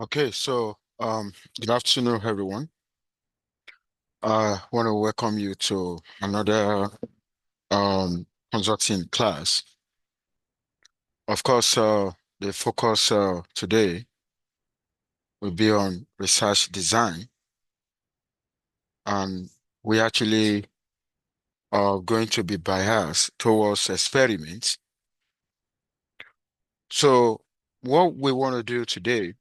Okay, so good afternoon, everyone. I want to welcome you to another consulting class. Of course, the focus today will be on research design, and we actually are going to be biased towards experiments. So, what we want to do today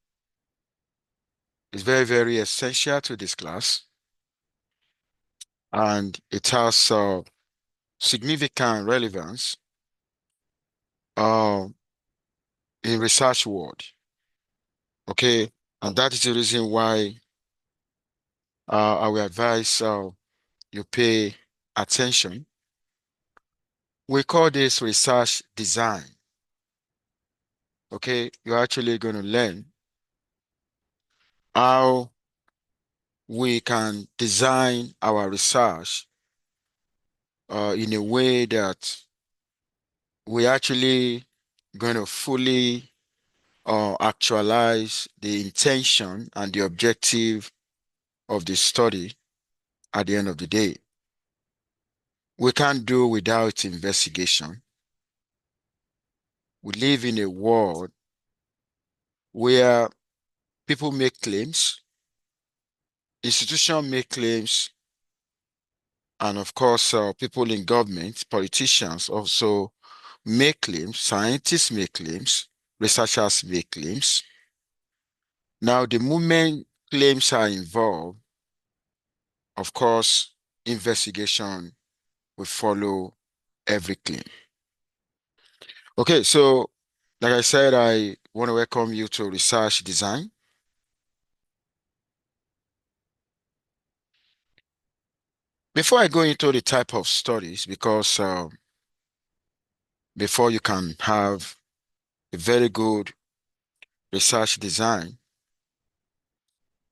is very, very essential to this class, and it has significant relevance uh, in research world. Okay, and that is the reason why I will advise you pay attention. We call this research design. Okay, you're actually going to learn how we can design our research in a way that we actually going to fully actualize the intention and the objective of the study at the end of the day. We can't do without investigation. We live in a world where people make claims, institutions make claims, and of course, people in government, politicians also make claims, scientists make claims, researchers make claims. Now, the moment claims are involved, of course, investigation will follow every claim. Okay, so like I said, I want to welcome you to research design. Before I go into the type of studies, because before you can have a very good research design,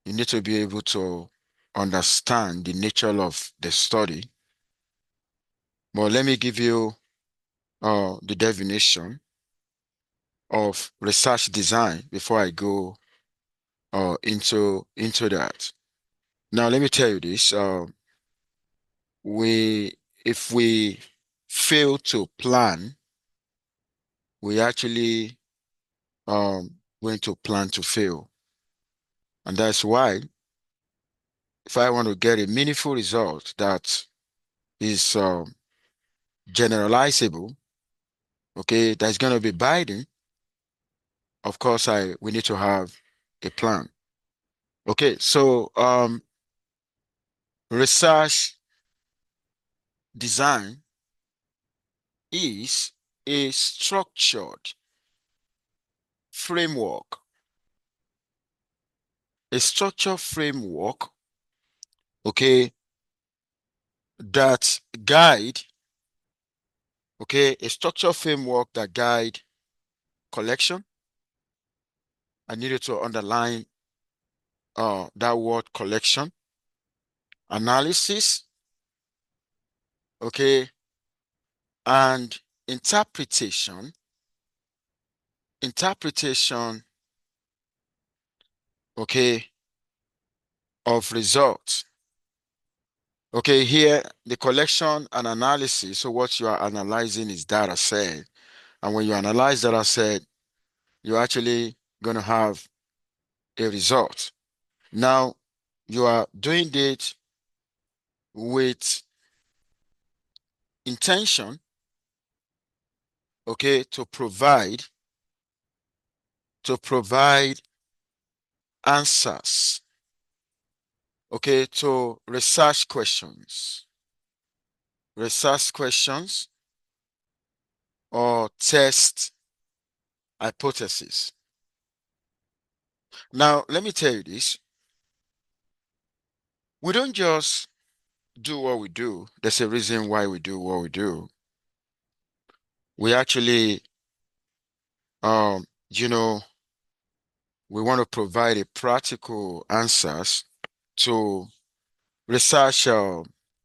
you need to be able to understand the nature of the study. But let me give you the definition of research design before I go into that. Now, let me tell you this. If we fail to plan, we actually going to plan to fail. And that's why if I want to get a meaningful result that is generalizable, okay, that's going to be binding, of course, we need to have a plan. Okay, so research design is a structured framework, a structured framework, okay, that guide, okay, a structured framework that guide collection. I needed to underline that word collection, analysis, okay, and interpretation, interpretation, okay, of results. Okay, here the collection and analysis. So what you are analyzing is data set. And when you analyze data set, you're actually going to have a result. Now, you are doing it with intention, okay, to provide answers, okay, to research questions or test hypothesis. Now, let me tell you this. We don't just do what we do. There's a reason why we do what we do. We actually, um, you know, we want to provide a practical answers to research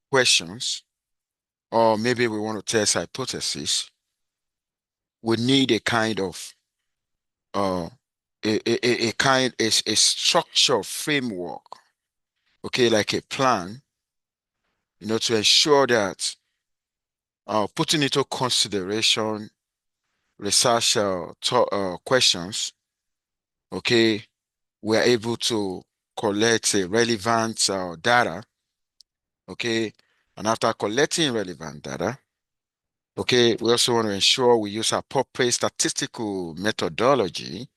questions, or maybe we want to test hypothesis. We need a kind of uh, a kind a structure framework, okay, like a plan, to ensure that putting into consideration research questions, okay, we are able to collect relevant data, okay, and after collecting relevant data, okay, we also want to ensure we use appropriate statistical methodology,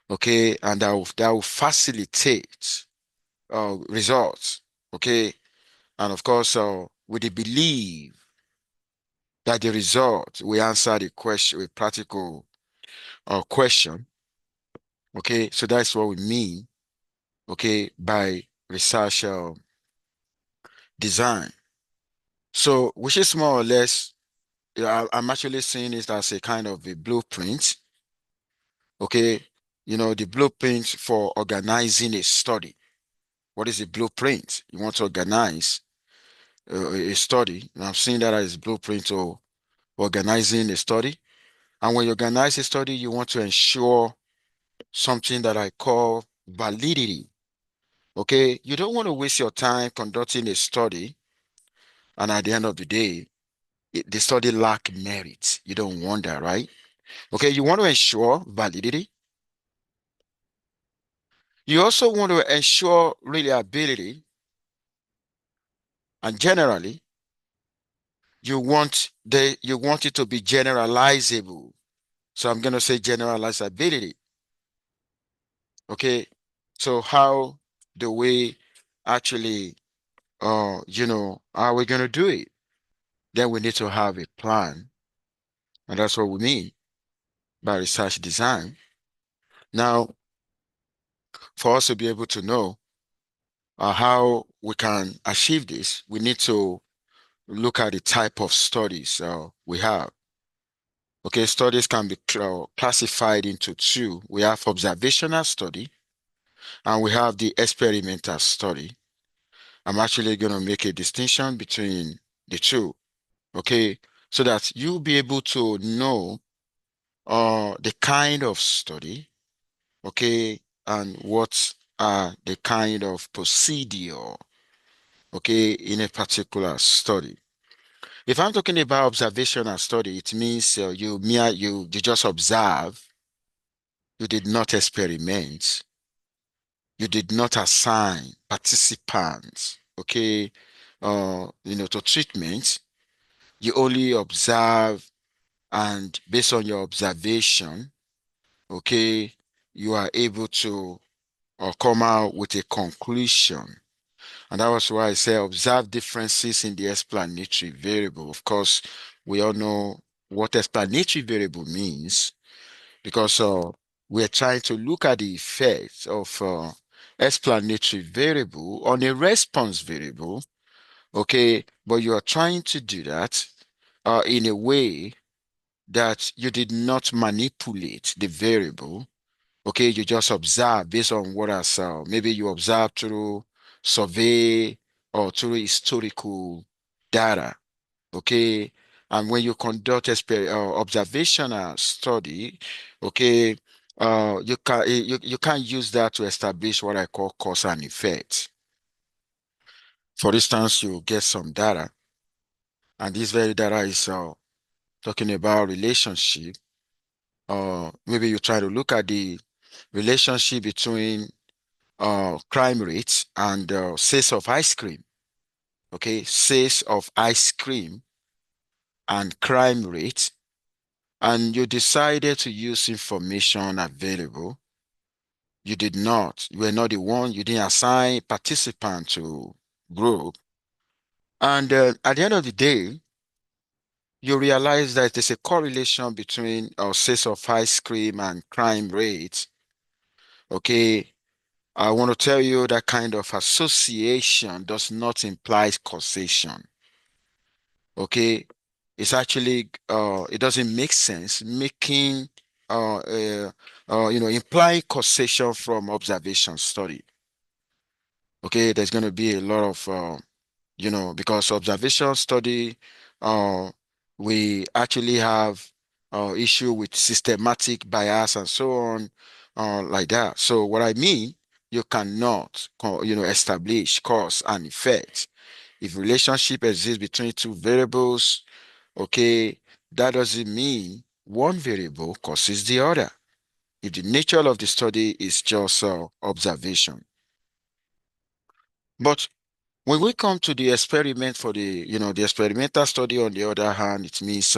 okay, and that will facilitate results, okay, and of course, with the belief that the result will answer the question, a practical question, okay, so that's what we mean, okay, by research design. So, which is more or less, I'm actually seeing it as a kind of a blueprint, okay, the blueprint for organizing a study. What is a blueprint? You want to organize a study, and I'm seeing that as a blueprint to organizing a study. And when you organize a study, you want to ensure something that I call validity. Okay, you don't want to waste your time conducting a study, and at the end of the day, the study lack merit. You don't want that, right? Okay, you want to ensure validity. You also want to ensure reliability, and generally, you want it to be generalizable. So I'm going to say generalizability. Okay, so how do we actually, how are we going to do it? Then we need to have a plan, and that's what we mean by research design. Now, for us to be able to know how we can achieve this, we need to look at the type of studies we have. Okay, studies can be classified into two. We have observational study and we have the experimental study. I'm actually going to make a distinction between the two, okay, so that you'll be able to know the kind of study, okay, and what are the kind of procedure, okay, in a particular study. If I'm talking about observational study, it means you just observe, you did not experiment, you did not assign participants, okay, to treatment. You only observe, and based on your observation, okay, you are able to come out with a conclusion. And that was why I say observe differences in the explanatory variable. Of course, we all know what explanatory variable means because we're trying to look at the effects of explanatory variable on a response variable. Okay, but you are trying to do that in a way that you did not manipulate the variable. Okay, you just observe based on what I saw. Maybe you observe through survey or through historical data. Okay, and when you conduct observational study, okay, you can use that to establish what I call cause and effect. For instance, you get some data, and this very data is talking about relationship. Maybe you try to look at the relationship between crime rates and sales of ice cream. Okay, sales of ice cream and crime rate, and you decided to use information available. You did not. You were not the one. You didn't assign participant to group. And at the end of the day, you realize that there's a correlation between sales of ice cream and crime rates. Okay, I want to tell you that kind of association does not imply causation. Okay, it's actually it doesn't make sense making implying causation from observation study. Okay, there's going to be a lot of because observation study, uh we actually have issue with systematic bias and so on. like that. So what I mean, you cannot, establish cause and effect. If relationship exists between two variables, okay, that doesn't mean one variable causes the other. If the nature of the study is just observation. But when we come to the experiment for the experimental study, on the other hand, it means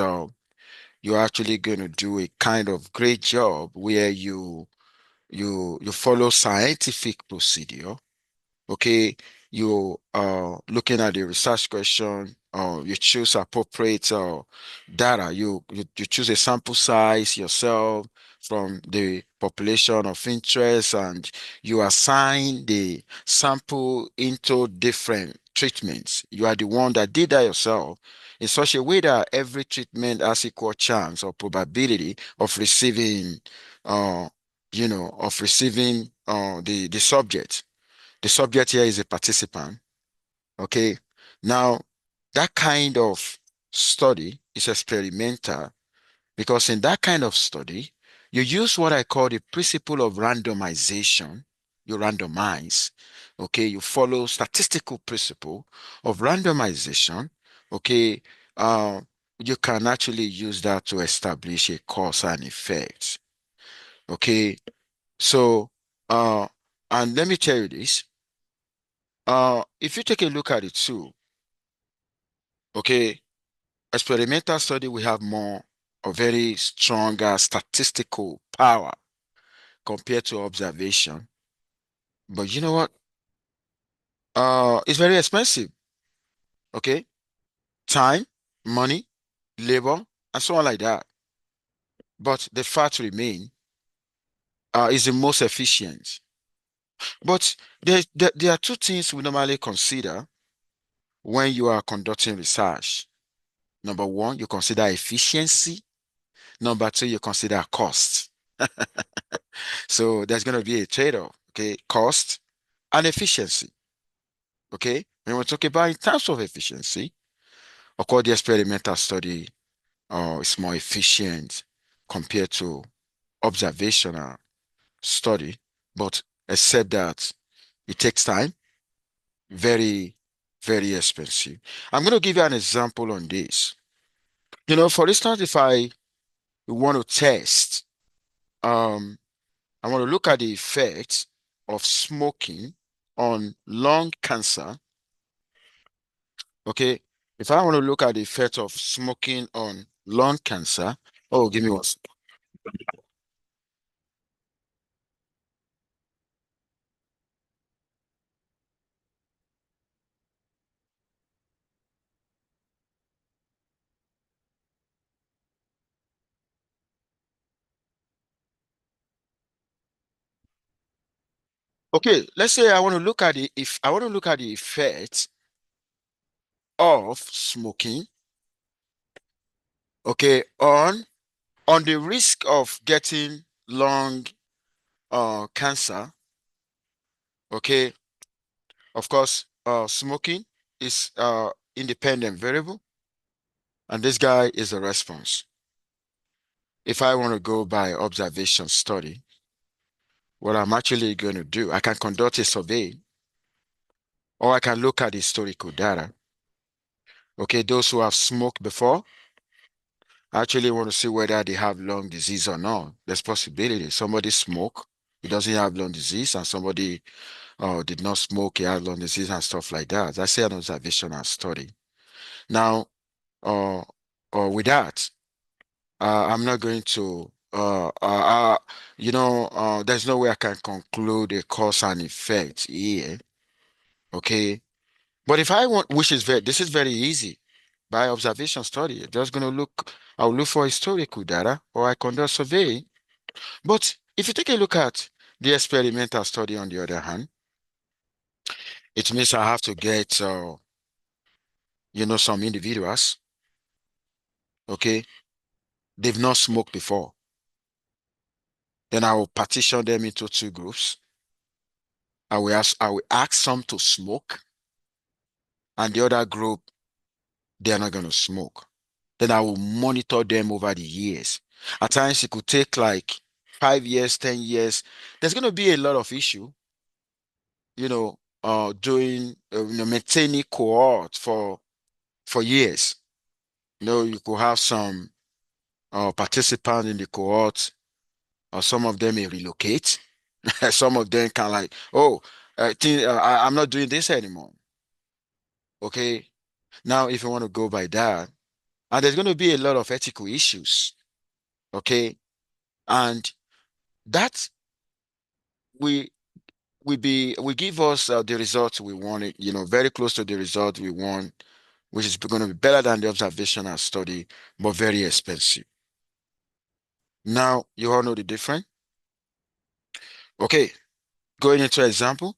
you're actually going to do a kind of great job where you follow scientific procedure. Okay, you looking at the research question, you choose appropriate data. You choose a sample size yourself from the population of interest, and you assign the sample into different treatments. You are the one that did that yourself in such a way that every treatment has equal chance or probability of receiving the subject. The subject here is a participant. Okay. Now, that kind of study is experimental because in that kind of study, you use what I call the principle of randomization. You randomize. Okay. You follow statistical principle of randomization. Okay. Uh, you can actually use that to establish a cause and effect. Okay. So, uh, and let me tell you this. If you take a look at it too, okay, experimental study we have more a very stronger statistical power compared to observation. But you know what? It's very expensive, okay? Time, money, labor, and so on like that. But the fact remain, is the most efficient. But there are two things we normally consider when you are conducting research. Number one, you consider efficiency. Number two, you consider cost. So there's going to be a trade-off, okay? Cost and efficiency, okay? When we talk about in terms of efficiency, of course, the experimental study is more efficient compared to observational study, but except that it takes time, very, very expensive. I'm going to give you an example on this. For instance, if I want to test, um, I want to look at the effects of smoking on lung cancer. Okay. If I want to look at the effect of smoking on lung cancer, oh, give me one. Okay, let's say I want to look at the effects of smoking, okay, on the risk of getting lung cancer. Okay, of course, smoking is independent variable, and this guy is the response. If I want to go by observation study, what I'm actually going to do, I can conduct a survey or I can look at historical data. Okay, those who have smoked before, I actually want to see whether they have lung disease or not. There's possibility. Somebody smoke, he doesn't have lung disease, and somebody did not smoke, he has lung disease and stuff like that. I say an observational study. Now, uh, with that, I'm not going to, there's no way I can conclude a cause and effect here. Okay. But if I want, this is very easy by observation study. Just going to I'll look for historical data or I conduct survey. But if you take a look at the experimental study on the other hand, it means I have to get, some individuals, okay, they've not smoked before. Then I will partition them into two groups. I will ask some to smoke, and the other group, they're not going to smoke. Then I will monitor them over the years. At times, it could take like 5 years, 10 years, there's going to be a lot of issue, doing, maintaining cohort for years. You could have some participants in the cohort, or some of them may relocate. Some of them can like, oh, I'm not doing this anymore. Okay. Now, if you want to go by that, and there's going to be a lot of ethical issues. Okay. And that we we give us the results we wanted, very close to the result we want, which is going to be better than the observational study, but very expensive. Now, you all know the difference. Okay, going into example,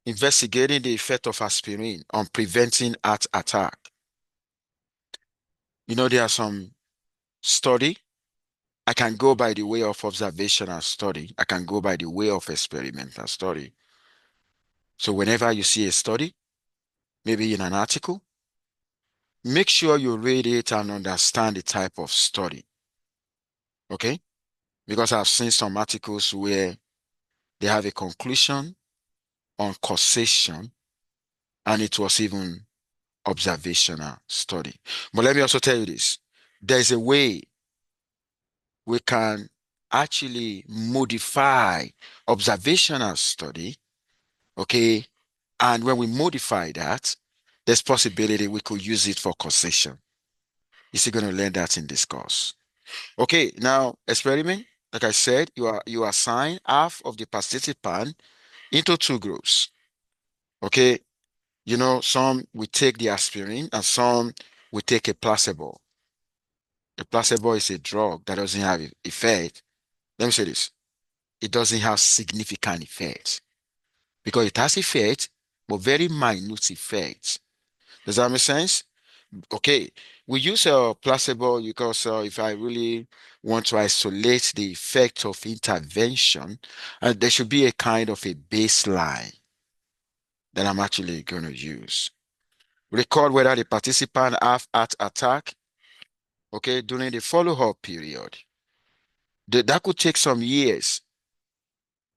investigating the effect of aspirin on preventing heart attack. There are some study. I can go by the way of observational study. I can go by the way of experimental study. So whenever you see a study, maybe in an article, make sure you read it and understand the type of study. Okay? Because I've seen some articles where they have a conclusion on causation, and it was even observational study. But let me also tell you this. There's a way we can actually modify observational study, okay? And when we modify that, there's possibility we could use it for causation. You're still going to learn that in this course. Okay, now experiment. Like I said, you assign half of the participant into two groups. Okay, some will take the aspirin and some will take a placebo. A placebo is a drug that doesn't have effect. Let me say this. It doesn't have significant effect because it has effect, but very minute effect. Does that make sense? Okay, we use a placebo because if I really want to isolate the effect of intervention, there should be a kind of a baseline that I'm actually going to use. Record whether the participant have heart attack, okay, during the follow-up period. That could take some years.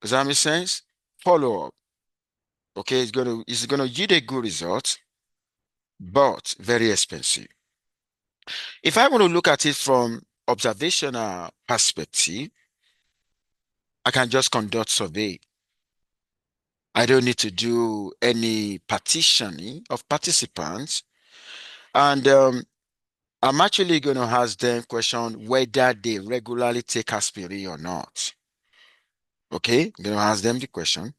Does that make sense? Follow-up, okay, it's gonna yield a good result, but very expensive. If I want to look at it from observational perspective, I can just conduct survey. I don't need to do any partitioning of participants. And I'm actually going to ask them question whether they regularly take aspirin or not. Okay, I'm going to ask them the question.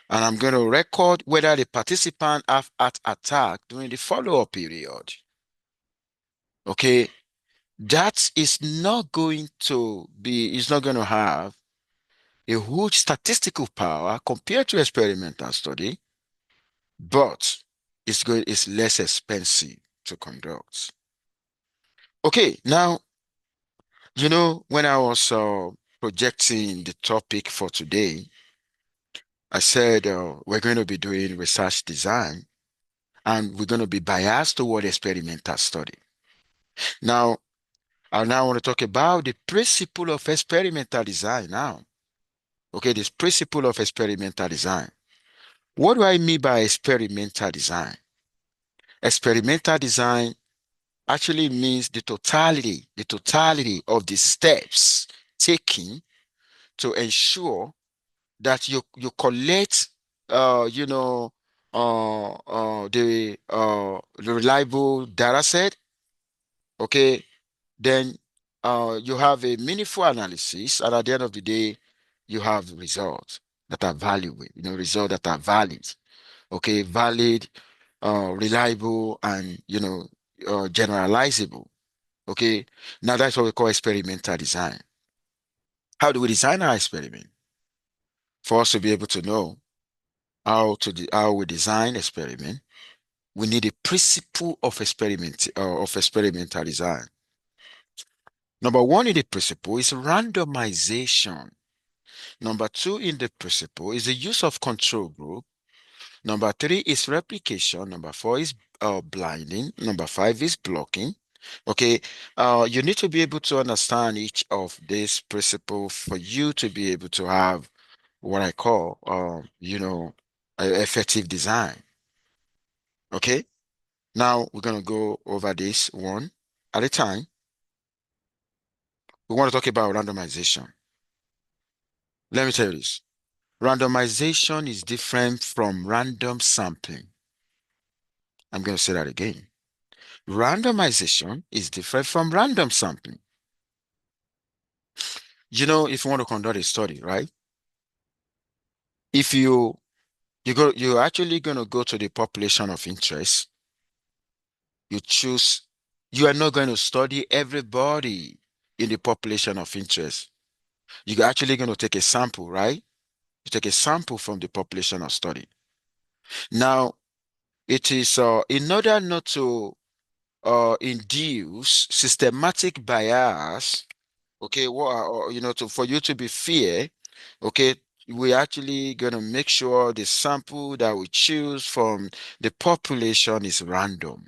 And I'm going to record whether the participant have heart attack during the follow-up period. Okay, that is not going to be, it's not going to have a huge statistical power compared to experimental study, but it's less expensive to conduct. Okay, now, when I was projecting the topic for today, I said we're going to be doing research design and we're going to be biased toward experimental study. Now, I now want to talk about the principle of experimental design now. Okay, this principle of experimental design. What do I mean by experimental design? Experimental design actually means the totality of the steps taken to ensure that you collect the reliable data set. Okay, then you have a meaningful analysis, and at the end of the day you have results that are valuable, results that are valid. Okay, valid, reliable, and generalizable. Okay, now that's what we call experimental design. How do we design our experiment? For us to be able to know how we design experiment, we need a principle of experimental design. Number one in the principle is randomization. Number two in the principle is the use of control group. Number three is replication. Number four is blinding. Number five is blocking. Okay, you need to be able to understand each of these principles for you to be able to have what I call, effective design. Okay, now we're gonna go over this one at a time. We want to talk about randomization. Let me tell you this. Randomization is different from random sampling. I'm going to say that again. Randomization is different from random sampling. If you want to conduct a study, right? If you're actually going to go to the population of interest, you choose, you are not going to study everybody in the population of interest. You're actually going to take a sample, right? You take a sample from the population of study. Now, it is in order not to induce systematic bias, okay, for you to be fair, okay, we're actually going to make sure the sample that we choose from the population is random.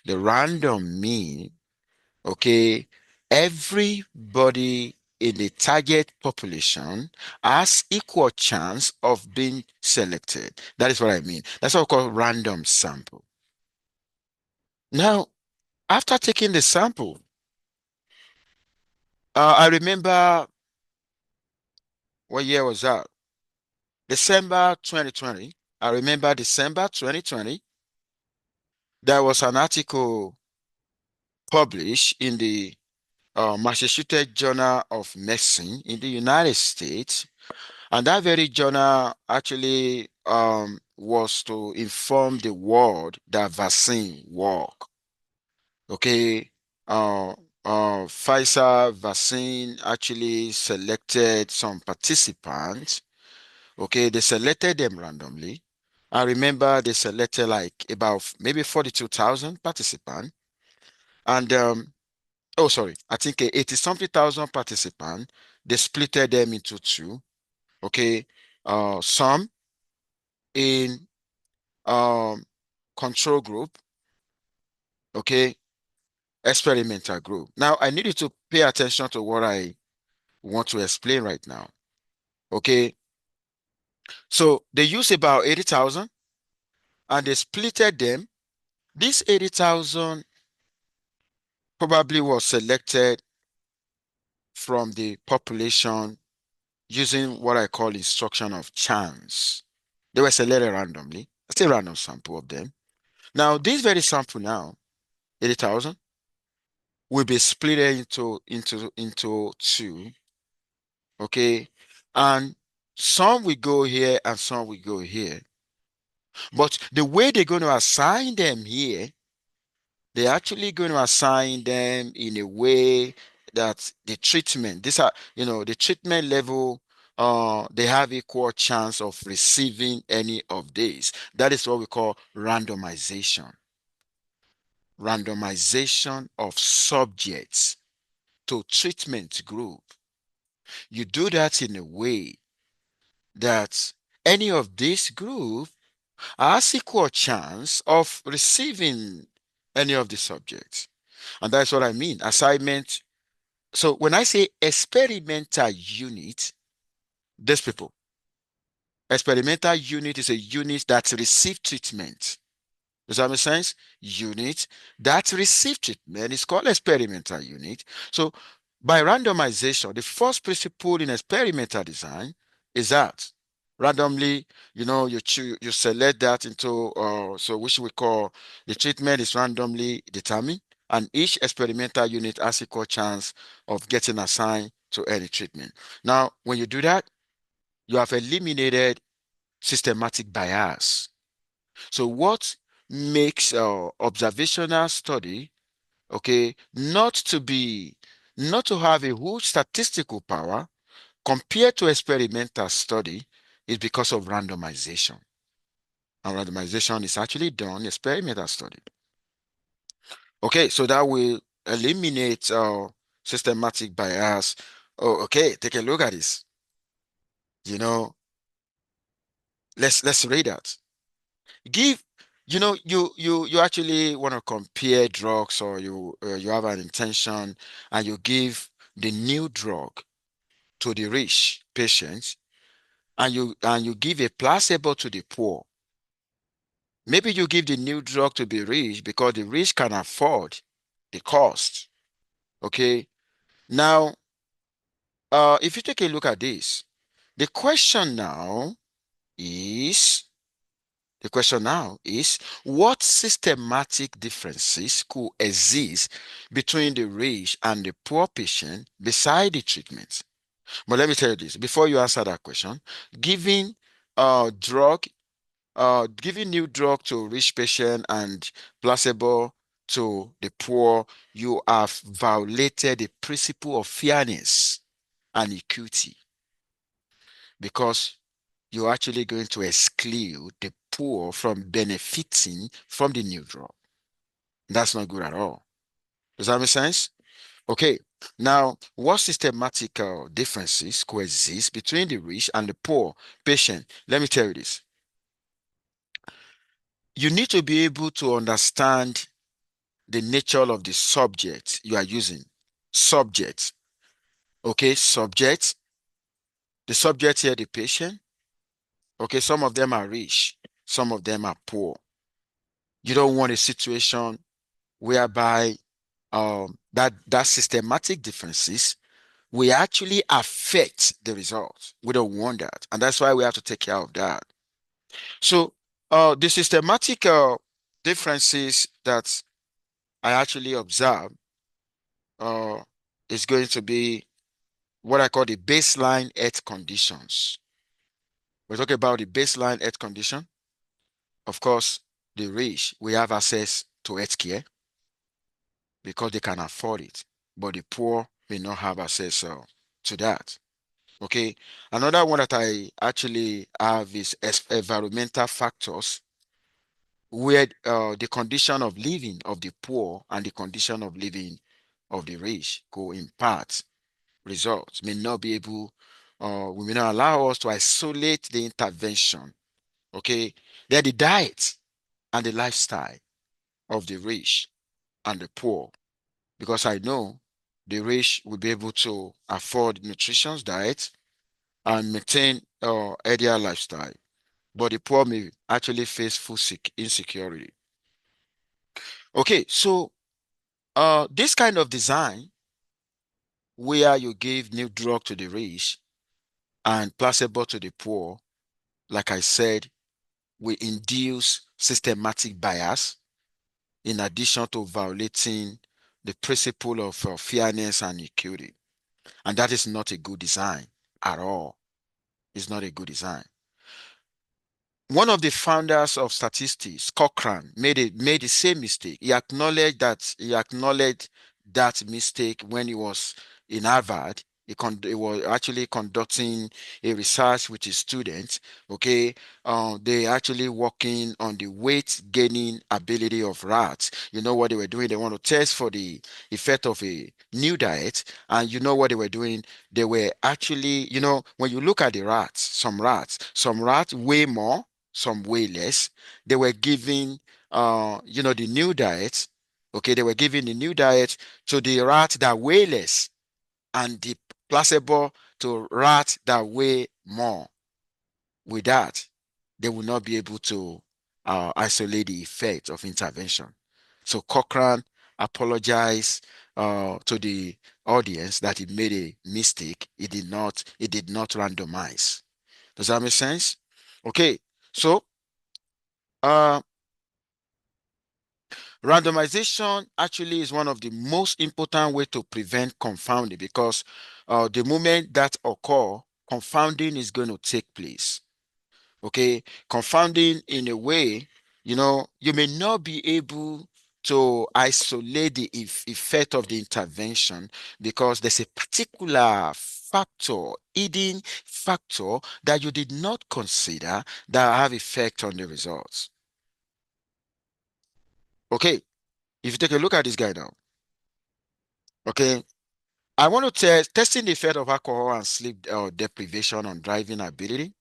The random mean, okay, everybody in the target population has equal chance of being selected. That is what I mean. That's what we call random sample. Now, after taking the sample, I remember what year was that? December 2020. I remember December 2020. There was an article published in the Massachusetts Journal of Medicine in the United States. And that very journal actually was to inform the world that vaccine work. Okay. Uh, Pfizer vaccine actually selected some participants. Okay, they selected them randomly. I remember they selected like about maybe 42,000 participants. And oh, sorry, I think 80 something thousand participants. They splitted them into two. Okay, some in um control group. Okay, experimental group. Now I need you to pay attention to what I want to explain right now. Okay, so they use about 80,000 and they splitted them. This 80,000 probably was selected from the population using what I call instruction of chance. They were selected randomly. It's a random sample of them. Now, this very sample now, 80,000, will be split into two. Okay. And some will go here and some will go here. But the way they're going to assign them here, they're actually going to assign them in a way that the treatment, the treatment level, they have equal chance of receiving any of these. That is what we call randomization. Randomization of subjects to treatment group. You do that in a way that any of this group has equal chance of receiving any of the subjects. And that's what I mean. Assignment. So when I say experimental unit, these people, experimental unit is a unit that receive treatment. Does that make sense? Unit that receive treatment is called experimental unit. So by randomization, the first principle in experimental design is that randomly, you select that into so which we call the treatment is randomly determined, and each experimental unit has equal chance of getting assigned to any treatment. Now, when you do that, you have eliminated systematic bias. So what makes observational study, okay, not to have a huge statistical power compared to experimental study is because of randomization. And randomization is actually done in experimental study. Okay, so that will eliminate systematic bias. Oh, okay, take a look at this. You know, let's read that. Give You actually want to compare drugs, or you have an intention, and you give the new drug to the rich patients, and you give a placebo to the poor. Maybe you give the new drug to the rich because the rich can afford the cost. Okay. Now, if you take a look at this, the question now is the question now is what systematic differences could exist between the rich and the poor patient beside the treatment? But let me tell you this before you answer that question. Giving drug giving new drug to rich patient and placebo to the poor, you have violated the principle of fairness and equity, because you're actually going to exclude the poor from benefiting from the new drug. That's not good at all. Does that make sense? Okay. Now, what systematic differences coexist between the rich and the poor patient? Let me tell you this. You need to be able to understand the nature of the subject you are using. Subject. Okay, subject. The subject here, the patient. Okay, some of them are rich, some of them are poor. You don't want a situation whereby that systematic differences will actually affect the results. We don't want that. And that's why we have to take care of that. So the systematic differences that I actually observe uh, is going to be what I call the baseline health conditions. We're talking about the baseline health condition. Of course, the rich, we have access to health care because they can afford it, but the poor may not have access to that. Okay. Another one that I actually have is environmental factors, where the condition of living of the poor and the condition of living of the rich go impact results. May not be able, we may not allow us to isolate the intervention. Okay. Then the diet and the lifestyle of the rich and the poor, because I know the rich will be able to afford nutritious diet and maintain healthier lifestyle, but the poor may actually face food insecurity. Okay, so this kind of design, where you give new drug to the rich and placebo to the poor, like I said, will induce systematic bias in addition to violating the principle of fairness and equity. And that is not a good design at all. It's not a good design. One of the founders of statistics, Cochrane, made the same mistake. He acknowledged that mistake when he was in Harvard. He was actually conducting a research with his students. Okay, they actually working on the weight gaining ability of rats. You know what they were doing? They want to test for the effect of a new diet, and you know what they were doing? They were actually, when you look at the rats, some rats weigh more, some way less. They were giving, the new diet. Okay, they were giving the new diet to the rat that weigh less, and the placebo to rat that weigh more. With that, they will not be able to isolate the effect of intervention. So Cochrane apologized to the audience that he made a mistake. It did not randomize. Does that make sense? Okay, so uh, randomization actually is one of the most important way to prevent confounding, because the moment that occur, confounding is going to take place. Okay, confounding in a way, you may not be able to isolate the effect of the intervention, because there's a particular factor, hidden factor that you did not consider, that have effect on the results. Okay, if you take a look at this guy now. Okay, I want to test testing the effect of alcohol and sleep deprivation on driving ability.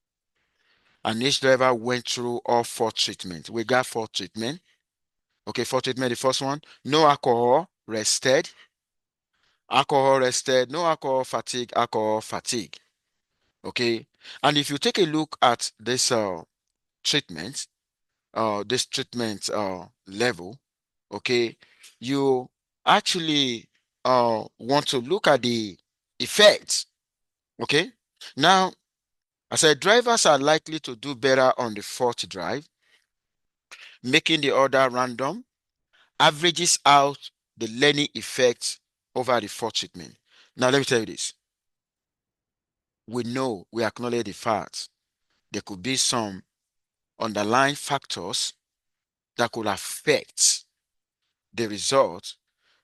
And each driver went through all 4 treatments. We got 4 treatments. Okay, 4 treatments. The first one, no alcohol, rested. Alcohol rested, no alcohol fatigue, alcohol fatigue. Okay. And if you take a look at treatment, this treatment level, okay, you actually want to look at the effects. Okay. Now, I said drivers are likely to do better on the fourth drive, making the order random, averages out the learning effects over the fourth treatment. Now, let me tell you this. We know, we acknowledge the facts. There could be some underlying factors that could affect the result.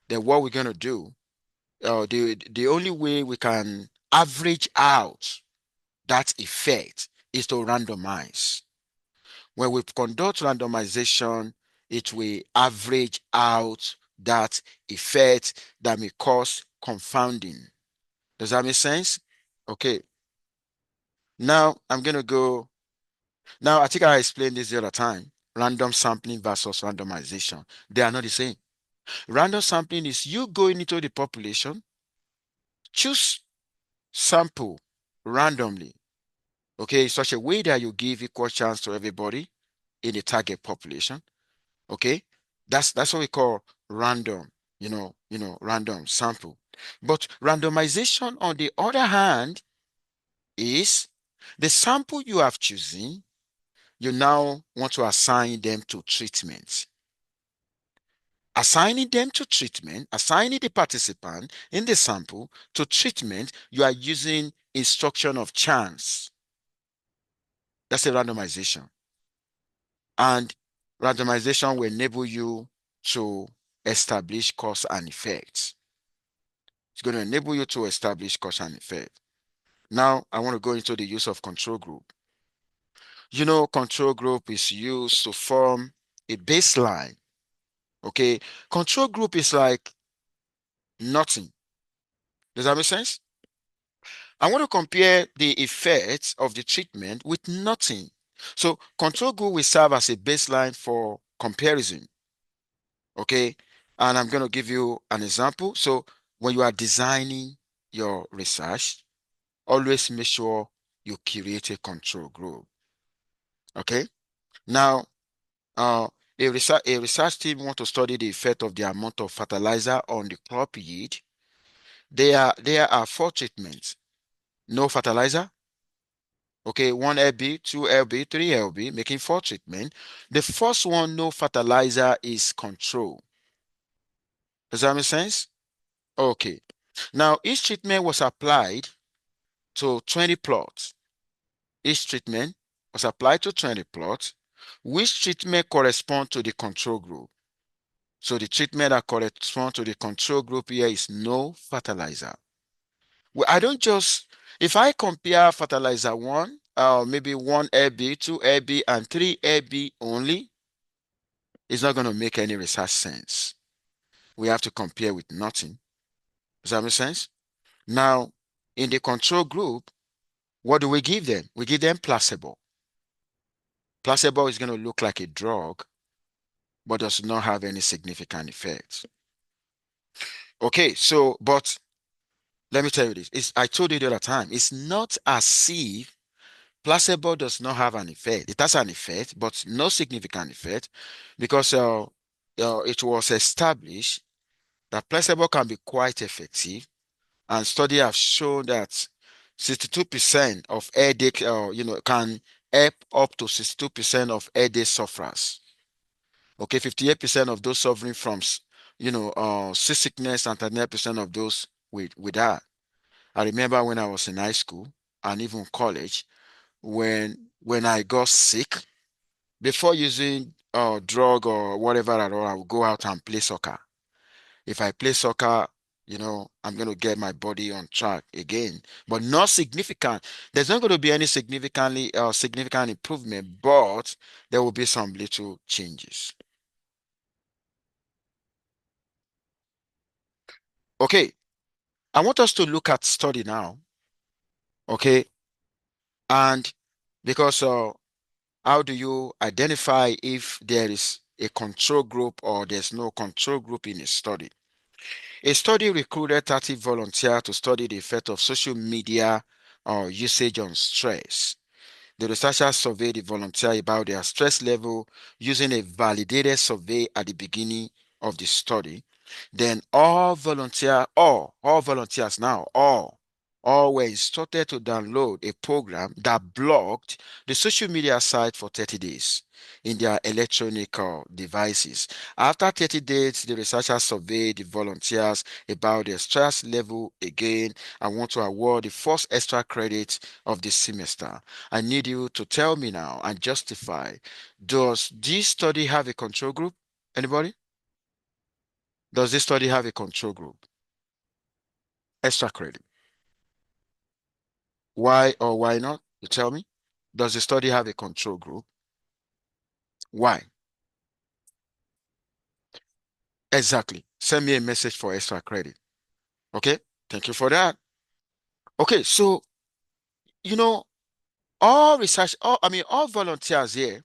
Then what we're going to do, the only way we can average out that effect is to randomize. When we conduct randomization, it will average out that effect that may cause confounding. Does that make sense? Okay. Now I'm going to go. Now, I think I explained this the other time. Random sampling versus randomization. They are not the same. Random sampling is you going into the population, choose sample randomly, okay, such a way that you give equal chance to everybody in the target population, okay? That's what we call random, random sample. But randomization, on the other hand, is the sample you have chosen, you now want to assign them to treatment. Assigning them to treatment, assigning the participant in the sample to treatment, you are using instruction of chance. That's a randomization. And randomization will enable you to establish cause and effect. It's going to enable you to establish cause and effect. Now, I want to go into the use of control group. Control group is used to form a baseline. Okay, control group is like nothing. Does that make sense? I want to compare the effects of the treatment with nothing. So control group will serve as a baseline for comparison. Okay. And I'm going to give you an example. So when you are designing your research, always make sure you create a control group. Okay. Now, a research team want to study the effect of the amount of fertilizer on the crop yield. There are 4 treatments. No fertilizer. Okay, 1 LB, 2 LB, 3 LB, making 4 treatment. The first one, no fertilizer, is control. Does that make sense? Okay. Now, each treatment was applied to 20 plots. Each treatment was applied to 20 plots. Which treatment correspond to the control group? So the treatment that corresponds to the control group here is no fertilizer. Well, I don't just, if I compare fertilizer 1, maybe 1 LB, 2 LB, and 3 LB only, it's not going to make any research sense. We have to compare with nothing. Does that make sense? Now, in the control group, what do we give them? We give them placebo. Placebo is going to look like a drug, but does not have any significant effects. Okay, so, but let me tell you this. I told you the other time, it's not as if placebo does not have an effect. It has an effect, but no significant effect, because it was established that placebo can be quite effective, and studies have shown that 62% of headache, can help up to 62% of headache sufferers. Okay, 58% of those suffering from, seasickness, and 39% of those with that. I remember when I was in high school and even college, when I got sick, before using drug or whatever at all, I would go out and play soccer. If I play soccer, I'm going to get my body on track again, but not significant. There's not going to be any significant improvement, but there will be some little changes. Okay, I want us to look at study now. Okay, and because How do you identify if there is a control group or there's no control group in a study? A study recruited 30 volunteers to study the effect of social media usage on stress. The researchers surveyed the volunteers about their stress level using a validated survey at the beginning of the study. Then all volunteers now, all were instructed to download a program that blocked the social media site for 30 days in their electronic devices. After 30 days, the researchers surveyed the volunteers about their stress level again and want to award the first extra credit of this semester. I need you to tell me now and justify. Does this study have a control group? Anybody? Does this study have a control group? Extra credit. Why or why not? You tell me. Does the study have a control group? Why? Exactly. Send me a message for extra credit. Okay? Thank you for that. Okay, so you know, all research, all volunteers here,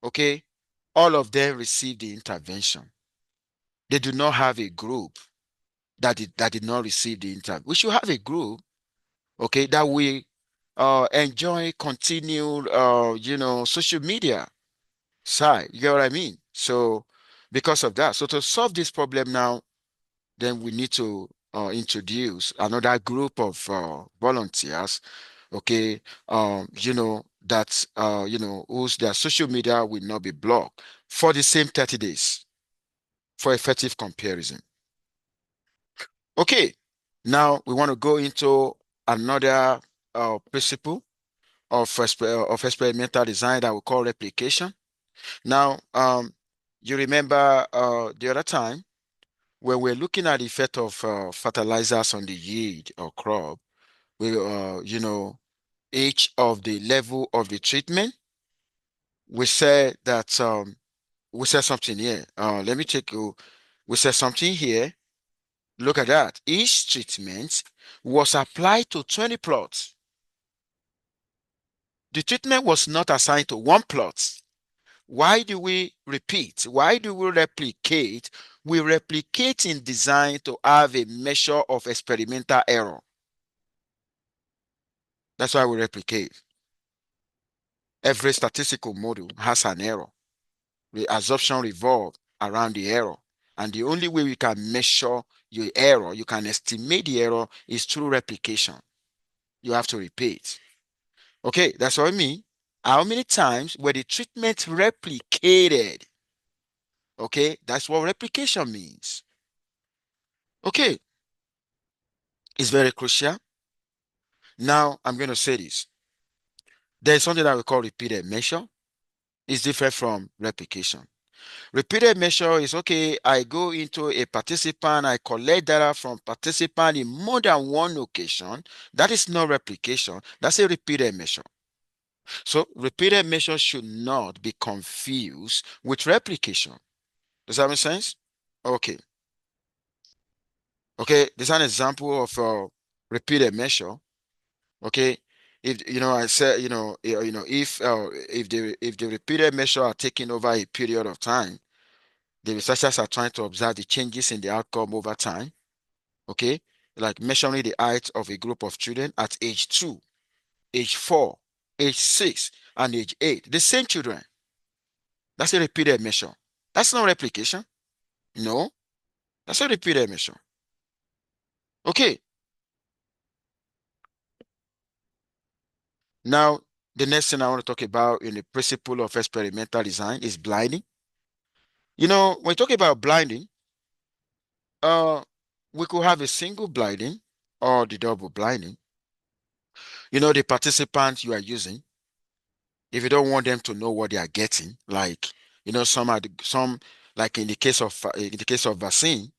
okay, all of them receive the intervention. They do not have a group that did not receive the intervention. We should have a group, okay, that we enjoy continued social media side. You get what I mean? So because of that, so to solve this problem now, then we need to introduce another group of volunteers, okay, that whose their social media will not be blocked for the same 30 days for effective comparison. Okay, now we want to go into another principle of experimental design that we call replication. Now, you remember the other time when we're looking at the effect of fertilizers on the yield or crop, we, each of the level of the treatment, we said that we said something here. Let me take you. We said something here. Look at that. Each treatment was applied to 20 plots. The treatment was not assigned to one plot. Why do we repeat? Why do we replicate? We replicate in design to have a measure of experimental error. That's why we replicate. Every statistical model has an error. The assumption revolves around the error. And the only way we can measure your error, you can estimate the error, is through replication. You have to repeat. Okay, that's what I mean. How many times were the treatment replicated? Okay, that's what replication means. Okay, it's very crucial. Now, I'm going to say this. There's something that we call repeated measure. It's different from replication. Repeated measure is okay, I go into a participant, I collect data from participant in more than one location. That is not replication. That's a repeated measure. So repeated measure should not be confused with replication. Does that make sense? Okay. Okay, this is an example of repeated measure. Okay, if I said if the repeated measure are taken over a period of time, the researchers are trying to observe the changes in the outcome over time. Okay, like measuring the height of a group of children at age 2, age 4, age 6, and age 8. The same children. That's a repeated measure. That's not replication. No, that's a repeated measure. Okay, now the next thing I want to talk about in the principle of experimental design is blinding. When you talk about blinding, uh, we could have a single blinding or the double blinding. The participants you are using, if you don't want them to know what they are getting, like some like in the case of vaccine,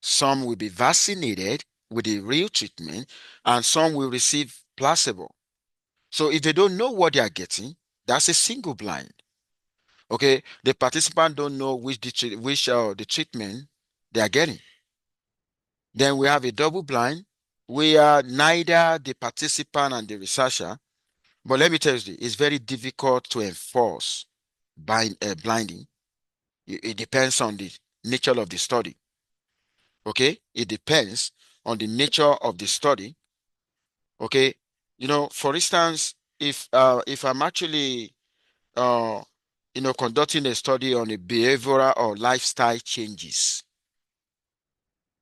some will be vaccinated with the real treatment, and some will receive placebo. So if they don't know what they are getting, that's a single blind. Okay, the participant don't know the treatment they are getting. Then we have a double blind where neither the participant and the researcher But let me tell you, it's very difficult to enforce blinding. It depends on the nature of the study. Okay, it depends on the nature of the study. Okay, for instance, if I'm actually uh conducting a study on a behavioral or lifestyle changes,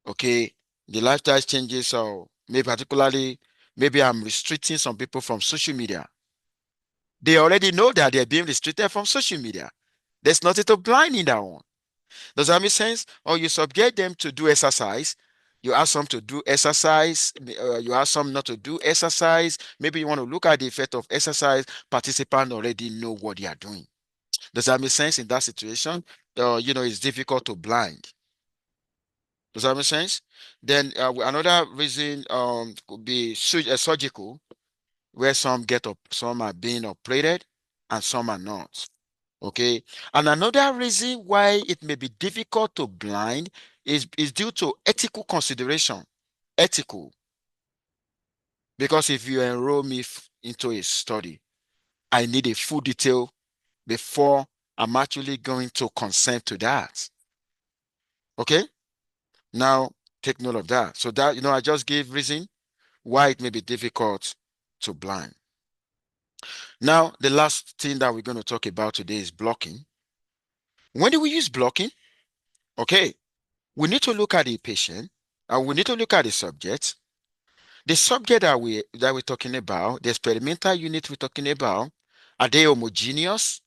okay, the lifestyle changes, or maybe I'm restricting some people from social media. They already know that they're being restricted from social media. There's nothing to blind in that one. Does that make sense? Or you subject them to do exercise. You ask them to do exercise. You ask them not to do exercise. Maybe you want to look at the effect of exercise. Participants already know what they are doing. Does that make sense in that situation? It's difficult to blind. Does that make sense? Then another reason could be surgical, where some get up, some are being operated, and some are not. Okay. And another reason why it may be difficult to blind is due to ethical consideration. Ethical. Because if you enroll me into a study, I need a full detail before I'm actually going to consent to that. Okay. Now take note of that. So that, I just gave reason why it may be difficult to blind. Now, the last thing that we're going to talk about today is blocking. When do we use blocking? Okay. We need to look at the patient, and we need to look at the subject. The subject that we're talking about, the experimental unit we're talking about, are they homogeneous?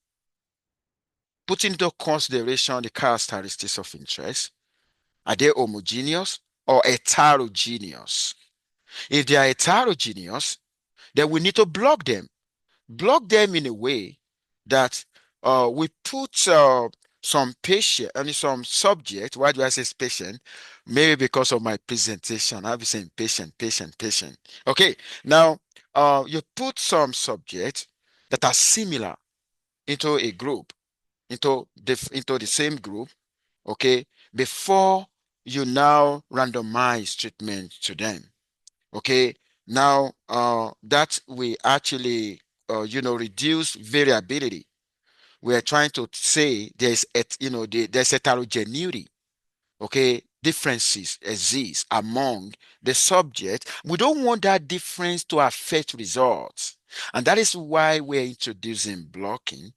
Put into consideration the characteristics of interest. Are they homogeneous or heterogeneous? If they are heterogeneous, then we need to block them. Block them in a way that we put some patient, I mean some subject. Why do I say patient? Maybe because of my presentation. I'll be saying patient, patient, patient. Okay, now you put some subject that are similar into a group, into the same group, okay, before you now randomize treatment to them. Okay, now that we actually reduce variability. We are trying to say there's heterogeneity. Okay, differences exist among the subject. We don't want that difference to affect results, and that is why we're introducing blocking.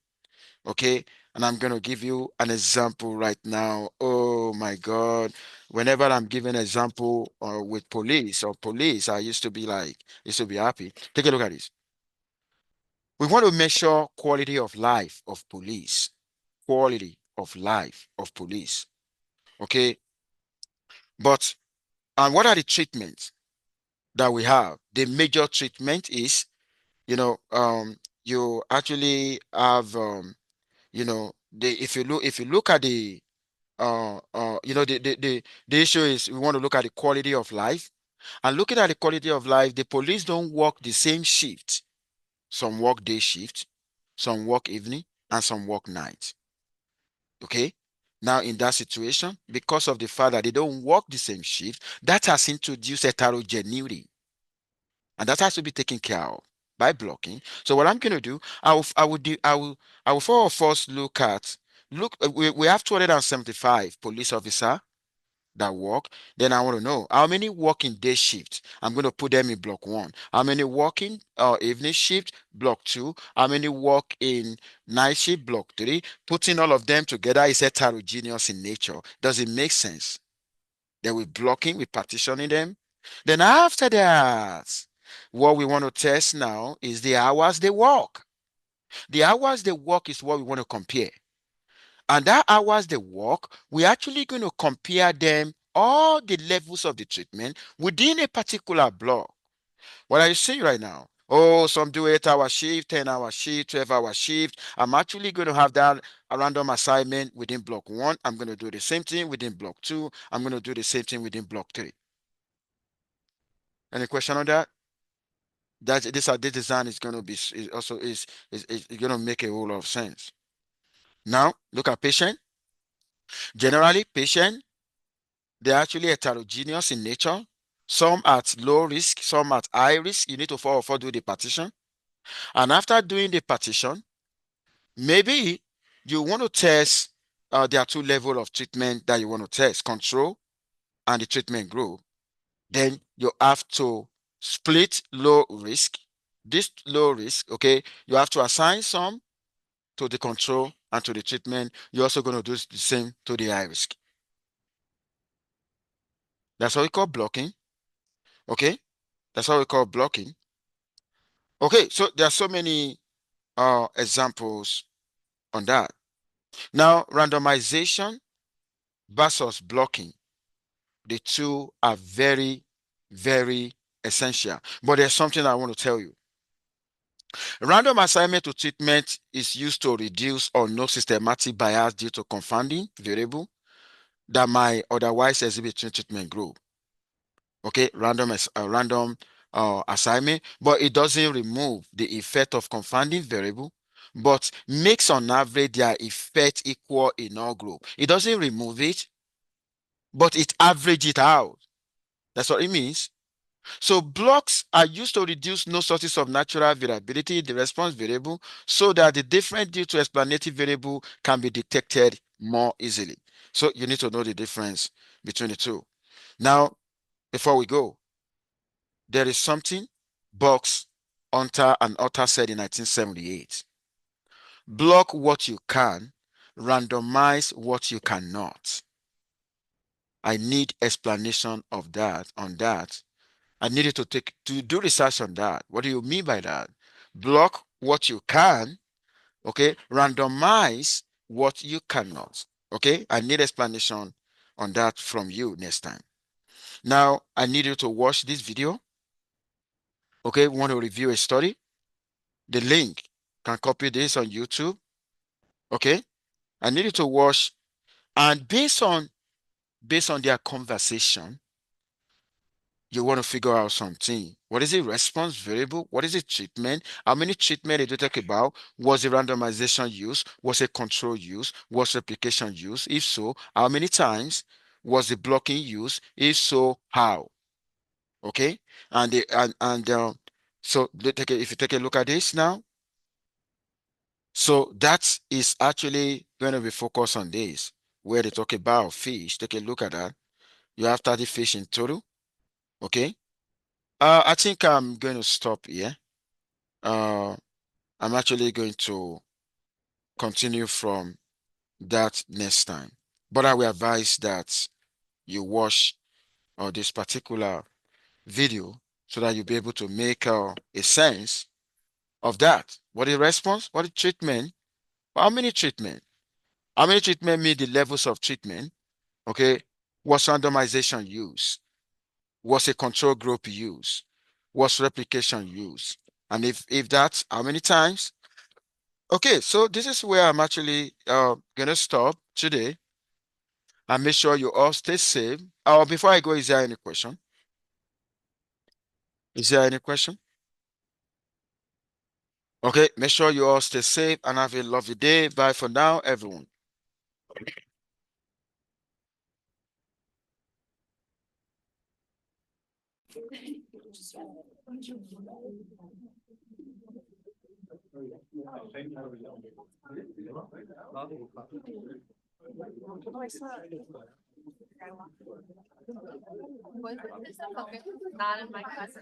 Okay, and I'm going to give you an example right now. Oh my God. Whenever I'm giving an example with police, I used to be happy. Take a look at this. We want to measure quality of life of police. Quality of life of police. Okay, but and what are the treatments that we have? The major treatment is, you actually have, if you look at the issue is we want to look at the quality of life. And looking at the quality of life, the police don't work the same shift. Some work day shift, some work evening, and some work night. Okay. Now, in that situation, because of the fact that they don't work the same shift, that has introduced heterogeneity, and that has to be taken care of by blocking. So, what I'm going to do, I will for first we have 275 police officer that work. Then I want to know how many work in day shift. I'm going to put them in block one. How many work in evening shift? Block two. How many work in night shift? Block three. Putting all of them together is heterogeneous in nature. Does it make sense? Then we're blocking, we're partitioning them. Then after that, what we want to test now is the hours they work. The hours they work is what we want to compare. And that hours they work, we're actually going to compare them, all the levels of the treatment within a particular block. What are you seeing right now? Oh, some do 8-hour shift, 10-hour shift, 12-hour shift. I'm actually going to have that a random assignment within block one. I'm going to do the same thing within block two. I'm going to do the same thing within block three. Any question on that? This design is going to be is going to make a whole lot of sense. Now, look at patient. Generally, patient, they're actually heterogeneous in nature. Some at low risk, some at high risk. You need to for do the partition. And after doing the partition, maybe you want to test, there are two levels of treatment that you want to test, control and the treatment group. Then you have to split low risk. This low risk, okay, you have to assign some to the control and to the treatment. You're also going to do the same to the high risk. That's what we call blocking. Okay, that's what we call blocking. Okay, so there are so many examples on that. Now, randomization versus blocking, the two are very, very essential. But there's something I want to tell you. Random assignment to treatment is used to reduce or no systematic bias due to confounding variable that might otherwise exhibit in treatment group. Okay, random assignment, but it doesn't remove the effect of confounding variable, but makes on average their effect equal in all group. It doesn't remove it, but it average it out. That's what it means. So blocks are used to reduce no sources of natural variability in the response variable so that the difference due to explanative variable can be detected more easily. So you need to know the difference between the two. Now, before we go, there is something Box, Hunter, and Otter said in 1978. Block what you can, randomize what you cannot. I need explanation of that, on that. I needed to do research on that. What do you mean by that? Block what you can, okay? Randomize what you cannot, okay? I need explanation on that from you next time. Now, I need you to watch this video, okay? We want to review a study. The link can copy this on YouTube, okay? I need you to watch, and based on their conversation, you want to figure out something. What is the response variable? What is the treatment? How many treatment did you talk about? Was the randomization used? Was a control used? Was replication used? If so, how many times? Was the blocking used? If so, how? Okay, and so if you take a look at this now, so that is actually going to be focused on this, where they talk about fish. Take a look at that. You have 30 fish in total. Okay. I think I'm going to stop here. Uh, I'm actually going to continue from that next time. But I will advise that you watch this particular video so that you'll be able to make a sense of that. What is response? What is treatment? How many treatment? How many treatment mean the levels of treatment? Okay. Was randomization used? Was a control group used? Was replication used? And if that's how many times? Okay, so this is where I'm actually gonna stop today and make sure you all stay safe. Before I go, is there any question? Is there any question? Okay, make sure you all stay safe and have a lovely day. Bye for now, everyone. Not in my class.